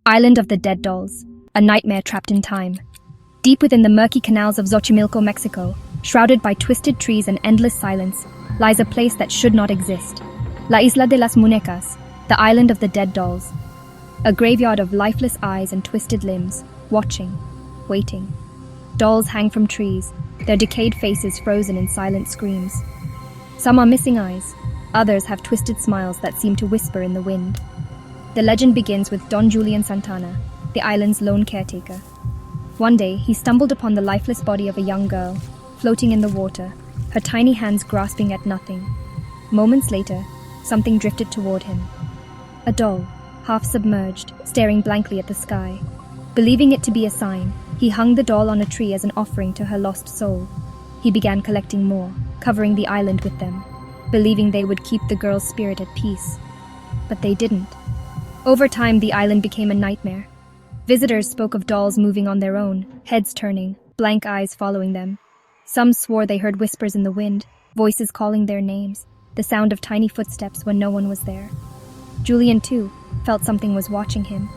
Island of the Dead Dolls, a nightmare trapped in time. Deep within the murky canals of Xochimilco, Mexico, shrouded by twisted trees and endless silence, lies a place that should not exist. La Isla de las Muñecas, the Island of the Dead Dolls. A graveyard of lifeless eyes and twisted limbs, watching, waiting. Dolls hang from trees, their decayed faces frozen in silent screams. Some are missing eyes, others have twisted smiles that seem to whisper in the wind. The legend begins with Don Julián Santana, the island's lone caretaker. One day, he stumbled upon the lifeless body of a young girl, floating in the water, her tiny hands grasping at nothing. Moments later, something drifted toward him. A doll, half submerged, staring blankly at the sky. Believing it to be a sign, he hung the doll on a tree as an offering to her lost soul. He began collecting more, covering the island with them, believing they would keep the girl's spirit at peace. But they didn't. Over time, the island became a nightmare. Visitors spoke of dolls moving on their own, heads turning, blank eyes following them. Some swore they heard whispers in the wind, voices calling their names, the sound of tiny footsteps when no one was there. Julian, too, felt something was watching him.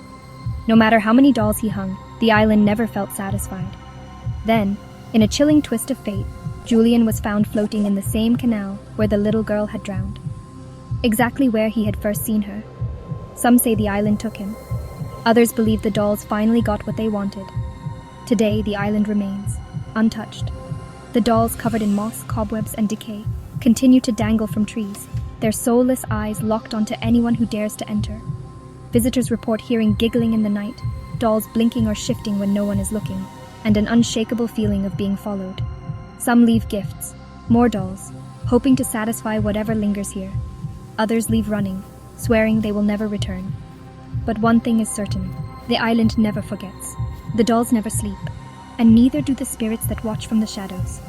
No matter how many dolls he hung, the island never felt satisfied. Then, in a chilling twist of fate, Julian was found floating in the same canal where the little girl had drowned. Exactly where he had first seen her. Some say the island took him. Others believe the dolls finally got what they wanted. Today, the island remains, untouched. The dolls, covered in moss, cobwebs, and decay, continue to dangle from trees, their soulless eyes locked onto anyone who dares to enter. Visitors report hearing giggling in the night, dolls blinking or shifting when no one is looking, and an unshakable feeling of being followed. Some leave gifts, more dolls, hoping to satisfy whatever lingers here. Others leave running, swearing they will never return. But one thing is certain, the island never forgets. The dolls never sleep, and neither do the spirits that watch from the shadows.